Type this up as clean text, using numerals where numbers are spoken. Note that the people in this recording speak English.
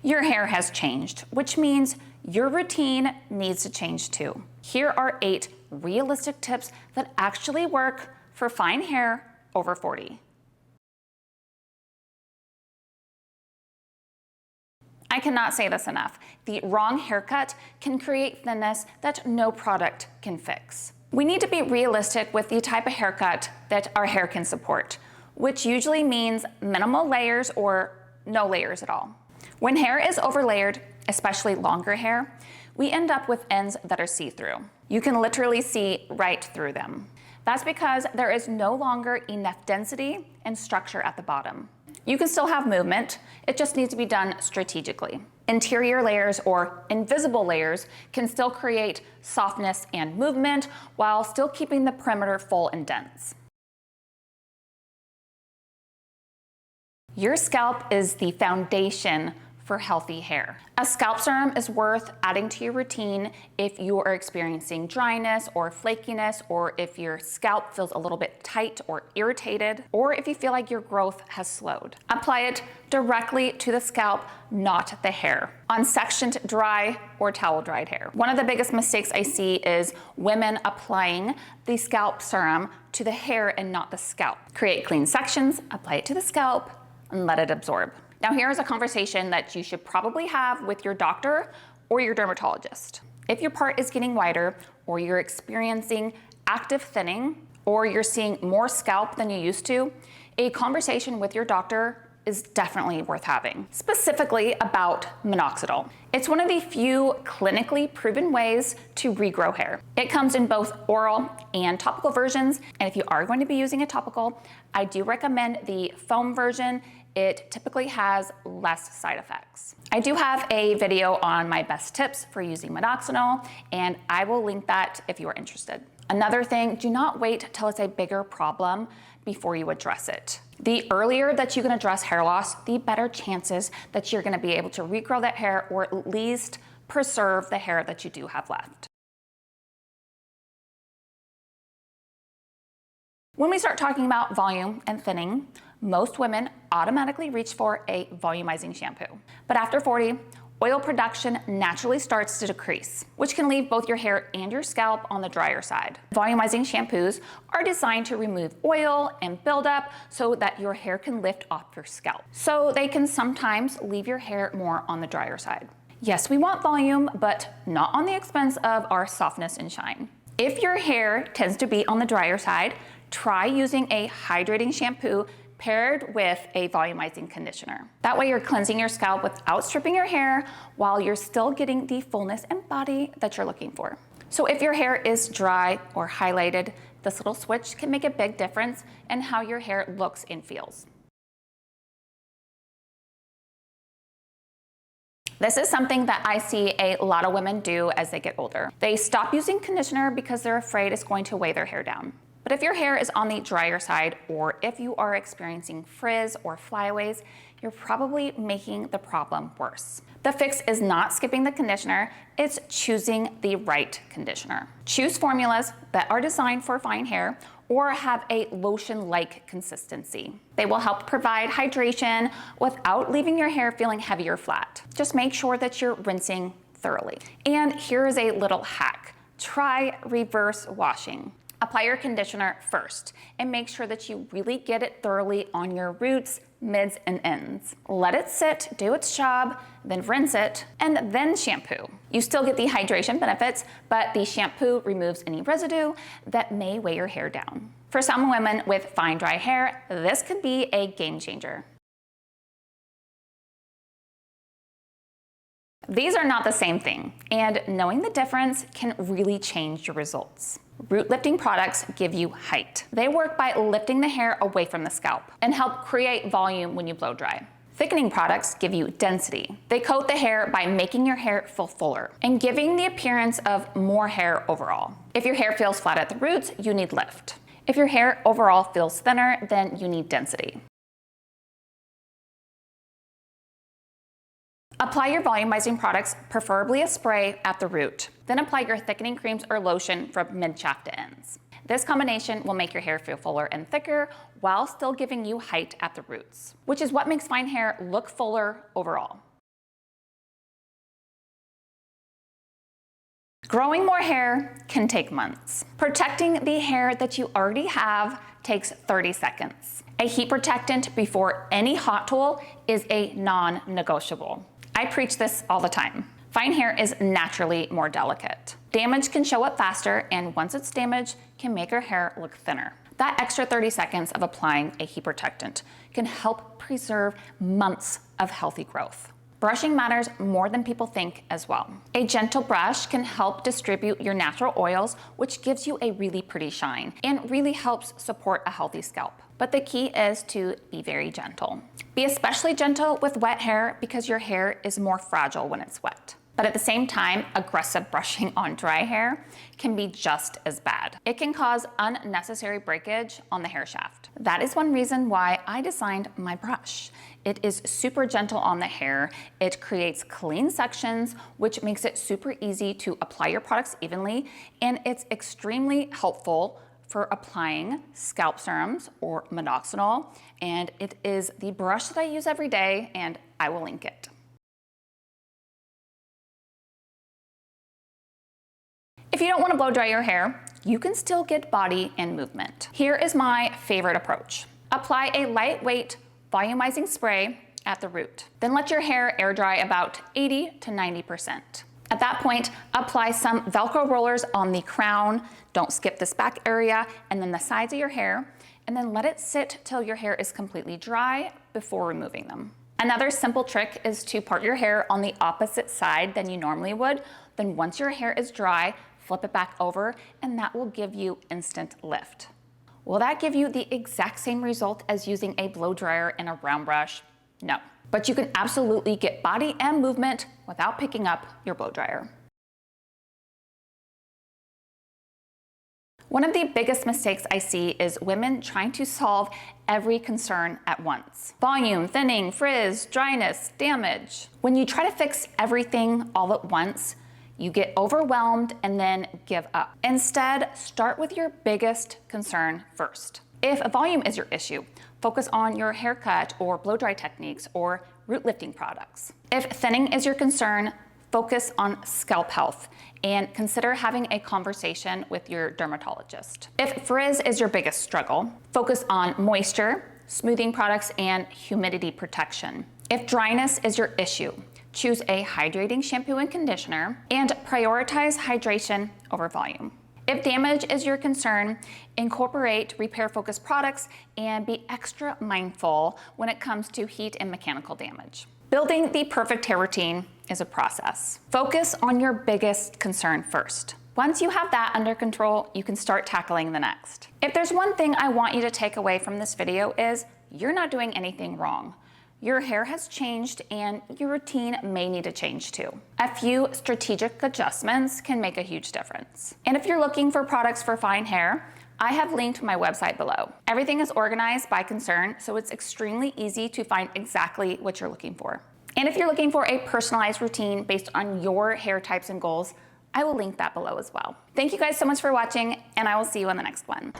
your hair has changed, which means your routine needs to change too. Here are 8 realistic tips that actually work for fine hair over 40. I cannot say this enough. The wrong haircut can create thinness that no product can fix. We need to be realistic with the type of haircut that our hair can support, which usually means minimal layers or no layers at all. When hair is overlayered, especially longer hair, we end up with ends that are see-through. You can literally see right through them. That's because there is no longer enough density and structure at the bottom. You can still have movement, it just needs to be done strategically. Interior layers or invisible layers can still create softness and movement while still keeping the perimeter full and dense. Your scalp is the foundation for healthy hair. A scalp serum is worth adding to your routine if you are experiencing dryness or flakiness, or if your scalp feels a little bit tight or irritated, or if you feel like your growth has slowed. Apply it directly to the scalp, not the hair, on sectioned dry or towel dried hair. One of the biggest mistakes I see is women applying the scalp serum to the hair and not the scalp. Create clean sections, apply it to the scalp, and let it absorb. Now here is a conversation that you should probably have with your doctor or your dermatologist. If your part is getting wider, or you're experiencing active thinning, or you're seeing more scalp than you used to, a conversation with your doctor is definitely worth having, specifically about Minoxidil. It's one of the few clinically proven ways to regrow hair. It comes in both oral and topical versions, and if you are going to be using a topical, I do recommend the foam version. It typically has less side effects. I do have a video on my best tips for using Minoxidil, and I will link that if you are interested. Another thing, do not wait till it's a bigger problem before you address it. The earlier that you can address hair loss, the better chances that you're gonna be able to regrow that hair, or at least preserve the hair that you do have left. When we start talking about volume and thinning, most women automatically reach for a volumizing shampoo. But after 40, oil production naturally starts to decrease, which can leave both your hair and your scalp on the drier side. Volumizing shampoos are designed to remove oil and buildup so that your hair can lift off your scalp. So they can sometimes leave your hair more on the drier side. Yes, we want volume, but not on the expense of our softness and shine. If your hair tends to be on the drier side, try using a hydrating shampoo paired with a volumizing conditioner. That way you're cleansing your scalp without stripping your hair while you're still getting the fullness and body that you're looking for. So if your hair is dry or highlighted, this little switch can make a big difference in how your hair looks and feels. This is something that I see a lot of women do as they get older. They stop using conditioner because they're afraid it's going to weigh their hair down. But if your hair is on the drier side, or if you are experiencing frizz or flyaways, you're probably making the problem worse. The fix is not skipping the conditioner, it's choosing the right conditioner. Choose formulas that are designed for fine hair or have a lotion-like consistency. They will help provide hydration without leaving your hair feeling heavy or flat. Just make sure that you're rinsing thoroughly. And here is a little hack. Try reverse washing. Apply your conditioner first and make sure that you really get it thoroughly on your roots, mids, and ends. Let it sit, do its job, then rinse it, and then shampoo. You still get the hydration benefits, but the shampoo removes any residue that may weigh your hair down. For some women with fine, dry hair, this could be a game changer. These are not the same thing, and knowing the difference can really change your results. Root lifting products give you height. They work by lifting the hair away from the scalp and help create volume when you blow dry. Thickening products give you density. They coat the hair by making your hair feel fuller and giving the appearance of more hair overall. If your hair feels flat at the roots, you need lift. If your hair overall feels thinner, then you need density. Apply your volumizing products, preferably a spray, at the root. Then apply your thickening creams or lotion from mid-shaft to ends. This combination will make your hair feel fuller and thicker while still giving you height at the roots, which is what makes fine hair look fuller overall. Growing more hair can take months. Protecting the hair that you already have takes 30 seconds. A heat protectant before any hot tool is a non-negotiable. I preach this all the time. Fine hair is naturally more delicate. Damage can show up faster, and once it's damaged, can make your hair look thinner. That extra 30 seconds of applying a heat protectant can help preserve months of healthy growth. Brushing matters more than people think as well. A gentle brush can help distribute your natural oils, which gives you a really pretty shine and really helps support a healthy scalp. But the key is to be very gentle. Be especially gentle with wet hair because your hair is more fragile when it's wet. But at the same time, aggressive brushing on dry hair can be just as bad. It can cause unnecessary breakage on the hair shaft. That is one reason why I designed my brush. It is super gentle on the hair. It creates clean sections, which makes it super easy to apply your products evenly, and it's extremely helpful for applying scalp serums or minoxidil, and it is the brush that I use every day, and I will link it. If you don't want to blow dry your hair, you can still get body and movement. Here is my favorite approach. Apply a lightweight volumizing spray at the root. Then let your hair air dry about 80 to 90%. At that point, apply some Velcro rollers on the crown. Don't skip this back area, and then the sides of your hair, and then let it sit till your hair is completely dry before removing them. Another simple trick is to part your hair on the opposite side than you normally would. Then once your hair is dry, flip it back over, and that will give you instant lift. Will that give you the exact same result as using a blow dryer and a round brush? No, but you can absolutely get body and movement without picking up your blow dryer. One of the biggest mistakes I see is women trying to solve every concern at once. Volume, thinning, frizz, dryness, damage. When you try to fix everything all at once, you get overwhelmed and then give up. Instead, start with your biggest concern first. If volume is your issue, focus on your haircut or blow dry techniques or root lifting products. If thinning is your concern, focus on scalp health and consider having a conversation with your dermatologist. If frizz is your biggest struggle, focus on moisture, smoothing products, and humidity protection. If dryness is your issue, choose a hydrating shampoo and conditioner, and prioritize hydration over volume. If damage is your concern, incorporate repair-focused products and be extra mindful when it comes to heat and mechanical damage. Building the perfect hair routine is a process. Focus on your biggest concern first. Once you have that under control, you can start tackling the next. If there's one thing I want you to take away from this video is you're not doing anything wrong. Your hair has changed and your routine may need to change too. A few strategic adjustments can make a huge difference. And if you're looking for products for fine hair, I have linked my website below. Everything is organized by concern, so it's extremely easy to find exactly what you're looking for. And if you're looking for a personalized routine based on your hair types and goals, I will link that below as well. Thank you guys so much for watching, and I will see you on the next one.